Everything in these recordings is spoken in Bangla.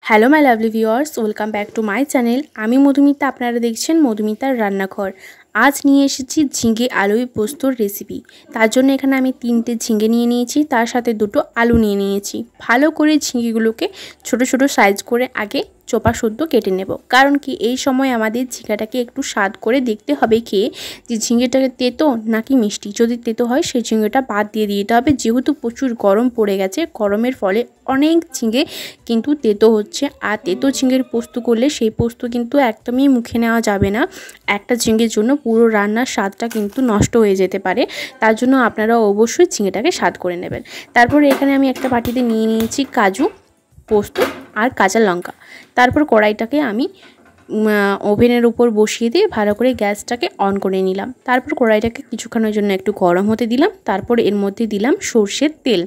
Hello my lovely viewers, welcome back to my channel. আমি মধুমিতা, আপনারা দেখছেন মধুমিতার রান্নাঘর। আজ নিয়ে এসেছি ঝিঙে আলু পোস্তর রেসিপি। তার জন্য এখানে আমি 3টে ঝিঙে নিয়ে নিয়েছি, তার সাথে 2টো আলু নিয়ে নিয়েছি। ভালো করে ঝিঙেগুলোকে ছোট ছোট সাইজ করে আগে চোপা শুদ্ধ কেটে নেব, কারণ কি এই সময় আমাদের ঝিঙাটাকে একটু স্বাদ করে দেখতে হবে খেয়ে যে ঝিঙেটাকে তেতো নাকি মিষ্টি। যদি তেতো হয় সেই ঝিঙেটা বাদ দিয়ে দিতে হবে, যেহেতু প্রচুর গরম পড়ে গেছে। গরমের ফলে অনেক ঝিঙে কিন্তু তেতো হচ্ছে, আর তেতো ঝিঙের পোস্ত করলে সেই পোস্ত কিন্তু একদমই মুখে নেওয়া যাবে না। একটা ঝিঙের জন্য পুরো রান্নার স্বাদটা কিন্তু নষ্ট হয়ে যেতে পারে। তার জন্য আপনারা অবশ্যই ঝিঙেটাকে স্বাদ করে নেবেন। তারপরে এখানে আমি একটা বাটিতে নিয়ে নিয়েছি কাজু, পোস্ত আর কাঁচা লঙ্কা। তারপর কড়াইটাকে আমি ওভেনের উপর বসিয়ে দিয়ে ভালো করে গ্যাসটাকে অন করে নিলাম। তারপর কড়াইটাকে কিছুক্ষণের জন্য একটু গরম হতে দিলাম। তারপর এর মধ্যে দিলাম সর্ষের তেল।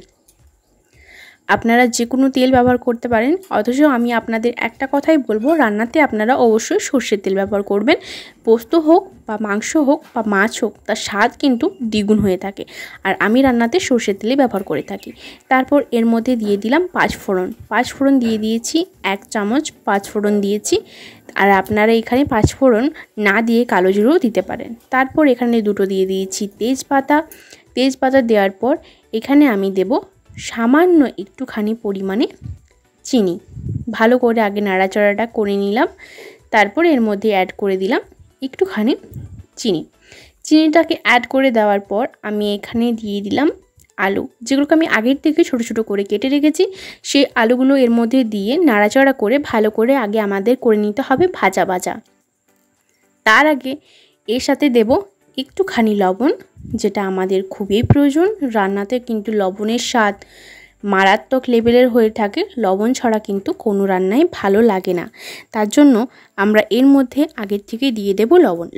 আপনারা যে কোনো তেল ব্যবহার করতে পারেন, অথচ আমি আপনাদের একটা কথাই বলবো, রান্নাতে আপনারা অবশ্যই সর্ষের তেল ব্যবহার করবেন। পোস্ত হোক বা মাংস হোক বা মাছ হোক, তার স্বাদ কিন্তু দ্বিগুণ হয়ে থাকে। আর আমি রান্নাতে সর্ষের তেলই ব্যবহার করে থাকি। তারপর এর মধ্যে দিয়ে দিলাম পাঁচফোড়ন দিয়ে দিয়েছি 1 চামচ পাঁচফোড়ন দিয়েছি। আর আপনারা এখানে পাঁচফোড়ন না দিয়ে কালো জিরেও দিতে পারেন। তারপর এখানে 2টো দিয়ে দিয়েছি তেজপাতা দেওয়ার পর এখানে আমি দেব সামান্য একটুখানি পরিমাণে চিনি। ভালো করে আগে নাড়াচাড়াটা করে নিলাম। তারপর এর মধ্যে অ্যাড করে দিলাম একটুখানি চিনিটাকে অ্যাড করে দেওয়ার পর আমি এখানে দিয়ে দিলাম আলু, যেগুলোকে আমি আগের থেকে ছোট ছোট করে কেটে রেখেছি। সেই আলুগুলো এর মধ্যে দিয়ে নাড়াচাড়া করে ভালো করে আগে আমাদের করে নিতে হবে ভাজা। তার আগে এর সাথে দেব একটুখানি লবণ, যেটা আমাদের খুবই প্রয়োজন। রান্নাতে কিন্তু লবণের স্বাদ মারাত্মক লেভেলের হয়ে থাকে। লবণ ছাড়া কিন্তু কোনো রান্নাই ভালো লাগে না। তার জন্য আমরা এর মধ্যে আগের থেকে দিয়ে দেব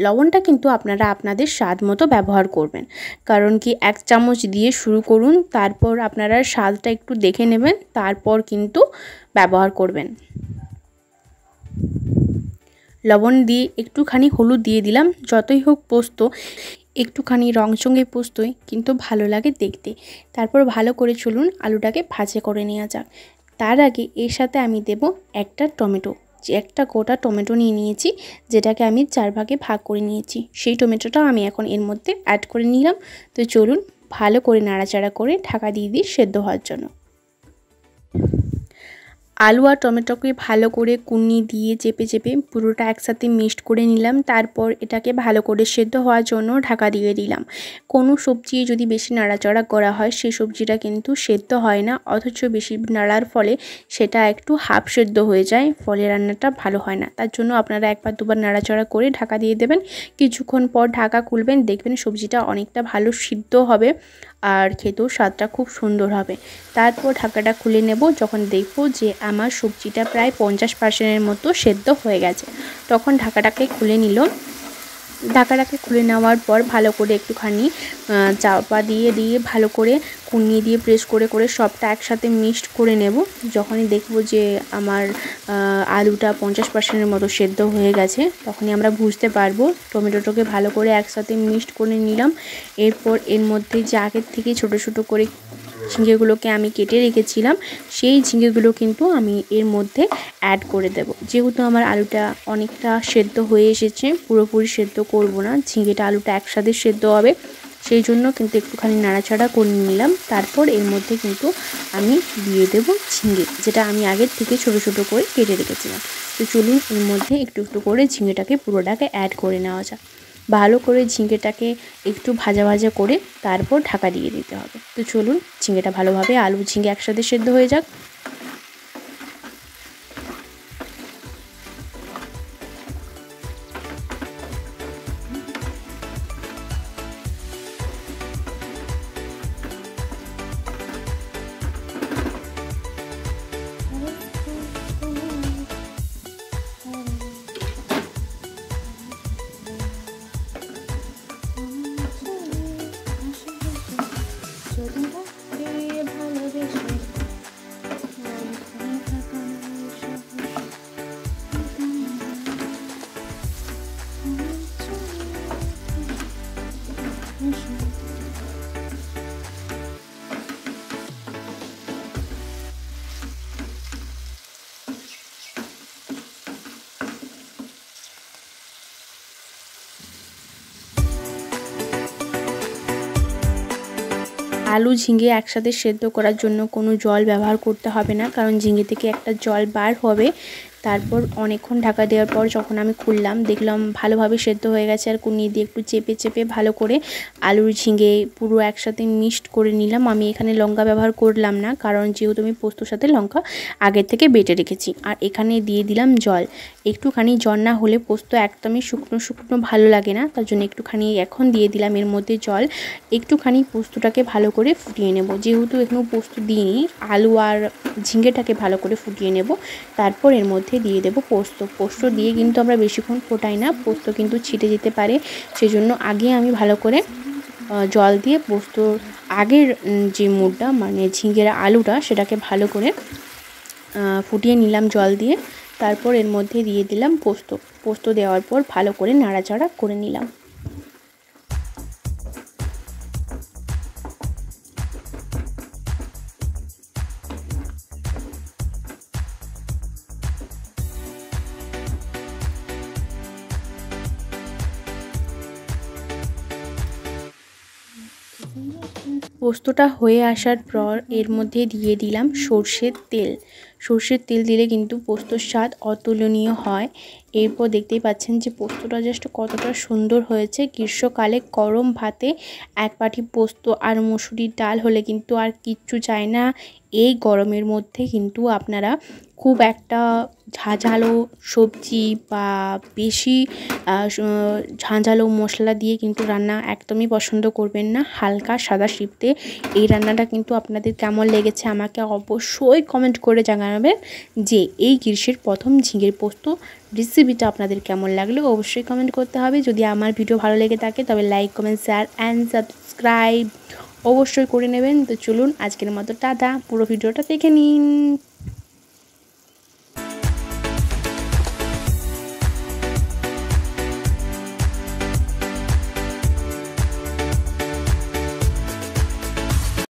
লবণটা কিন্তু আপনারা আপনাদের স্বাদ মতো ব্যবহার করবেন, কারণ কি 1 চামচ দিয়ে শুরু করুন, তারপর আপনারা স্বাদটা একটু দেখে নেবেন, তারপর কিন্তু ব্যবহার করবেন। লবণ দিয়ে একটুখানি হলুদ দিয়ে দিলাম। যতই হোক পোস্ত, একটুখানি রংচঙে পোস্তই কিন্তু ভালো লাগে দেখতে। তারপর ভালো করে চলুন আলুটাকে ভাজা করে নেওয়া যাক। তার আগে এর সাথে আমি দেব একটা গোটা টমেটো নিয়ে নিয়েছি, যেটাকে আমি 4 ভাগে ভাগ করে নিয়েছি। সেই টমেটোটা আমি এখন এর মধ্যে অ্যাড করে নিলাম। তো চলুন ভালো করে নাড়াচাড়া করে ঢাকা দিয়ে দিই সেদ্ধ হওয়ার জন্য। আলু আর টমেটোকে ভালো করে কুন্নি দিয়ে চেপে পুরোটা একসাথে মিক্সড করে নিলাম। তারপর এটাকে ভালো করে সেদ্ধ হওয়ার জন্য ঢাকা দিয়ে দিলাম। কোনো সবজি যদি বেশি নাড়াচাড়া করা হয়, সেই সবজিটা কিন্তু সেদ্ধ হয় না, অথচ বেশি নাড়ার ফলে সেটা একটু হাফ সেদ্ধ হয়ে যায়, ফলে রান্নাটা ভালো হয় না। তার জন্য আপনারা 1 2 বার নাড়াচাড়া করে ঢাকা দিয়ে দেবেন। কিছুক্ষণ পর ঢাকা খুলবেন, দেখবেন সবজিটা অনেকটা ভালো সিদ্ধ হবে আর খেতেও স্বাদটা খুব সুন্দর হবে। তারপর ঢাকাটা খুলে নেব। যখন দেখব যে আমার সবজিটা প্রায় 50% মতো সেদ্ধ হয়ে গেছে, তখন ঢাকাটাকে খুলে নিলাম। ঢাকাটাকে খুলে নেওয়ার পর ভালো করে একটুখানি চাপা দিয়ে ভালো করে কুনিয়ে দিয়ে প্রেস করে সবটা একসাথে মিক্সড করে নেব। যখনই দেখব যে আমার আলুটা 50% মতো সেদ্ধ হয়ে গেছে, তখনই আমরা বুঝতে পারবো। টমেটোটাকে ভালো করে একসাথে মিক্সড করে নিলাম। এরপর এর মধ্যে যে আগের থেকে ছোট ছোট করে ঝিঙেগুলোকে আমি কেটে রেখেছিলাম, সেই ঝিঙেগুলো কিন্তু আমি এর মধ্যে অ্যাড করে দেব। যেহেতু আমার আলুটা অনেকটা সেদ্ধ হয়ে এসেছে, পুরোপুরি সেদ্ধ করব না, ঝিঙেটা আলুটা একসাথে সেদ্ধ হবে, সেই জন্য কিন্তু একটুখানি নাড়াচাড়া করে নিলাম। তারপর এর মধ্যে কিন্তু আমি দিয়ে দেব ঝিঙে, যেটা আমি আগের থেকে ছোট ছোট করে কেটে রেখেছিলাম। তো চলুন এর মধ্যে একটু করে ঝিঙেটাকে পুরোটাকে অ্যাড করে নেওয়া যাক। ভালো করে ঝিঙেটাকে একটু ভাজা করে তারপর ঢাকা দিয়ে দিতে হবে। তো চলুন ঝিঙেটা ভালোভাবে আলু ঝিঙে একসাথে সেদ্ধ হয়ে যাক। আলু ঝিঙে একসাথে সেদ্ধ করার জন্য কোনো জল ব্যবহার করতে হবে না, কারণ ঝিঙে থেকে একটা জল বার হবে। তারপর অনেকক্ষণ ঢাকা দেওয়ার পর যখন আমি খুললাম দেখলাম ভালোভাবে সেদ্ধ হয়ে গেছে। আর কুনি দিয়ে একটু চেপে চেপে ভালো করে আলুর ঝিঙে পুরো একসাথে মিক্সড করে নিলাম। আমি এখানে লঙ্কা ব্যবহার করলাম না, কারণ যেহেতু আমি পোস্তর সাথে লঙ্কা আগের থেকে বেটে রেখেছি। আর এখানে দিয়ে দিলাম জল। একটুখানি জল না হলে পোস্ত একদমই শুকনো শুকনো ভালো লাগে না, তার জন্য একটুখানি এখন দিয়ে দিলাম এর মধ্যে জল। একটুখানি পোস্তটাকে ভালো করে ফুটিয়ে নেব। যেহেতু এখনও পোস্ত দিইনি, আলু আর ঝিঙেটাকে ভালো করে ফুটিয়ে নেব। তারপর এর মধ্যে দিয়ে দেব পোস্ত দিয়ে কিন্তু আমরা বেশিক্ষণ ফোটাই না, পোস্ত কিন্তু ছিটে যেতে পারে। সেজন্য আগে আমি ভালো করে জল দিয়ে পোস্তর আগের যে মুড়টা মানে ঝিঙের আলুটা সেটাকে ভালো করে ফুটিয়ে নিলাম জল দিয়ে। তারপর এর মধ্যে দিয়ে দিলাম পোস্ত দেওয়ার পর ভালো করে নাড়াচাড়া করে নিলাম। পোস্তটা হয়ে আসার পর এর মধ্যে দিয়ে দিলাম সর্ষের তেল। সর্ষের তেল দিলে কিন্তু পোস্তর স্বাদ অতুলনীয় হয়। এরপর দেখতেই পাচ্ছেন যে পোস্তটা জাস্ট কতটা সুন্দর হয়েছে। গ্রীষ্মকালে গরম ভাতে এক বাটি পোস্ত আর মুসুরির ডাল হলে কিন্তু আর কিচ্ছু চাই না। এই গরমের মধ্যে কিন্তু আপনারা খুব একটা ঝাঁঝালো সবজি বা বেশি ঝাঁঝালো মশলা দিয়ে কিন্তু রান্না একদমই পছন্দ করবেন না। হালকা সাদাসিধে এই রান্নাটা কিন্তু আপনাদের কেমন লেগেছে আমাকে অবশ্যই কমেন্ট করে জানাবেন যে এই গ্রীষ্মের প্রথম ঝিঙের পোস্ত রেসিপিটা আপনাদের কেমন লাগলো অবশ্যই কমেন্ট করতে হবে। যদি আমার ভিডিও ভালো লেগে থাকে তবে like comment share and subscribe অবশ্যই করে নেবেন। তো চলুন আজকের মতো টাটা, পুরো ভিডিওটা দেখে নিন।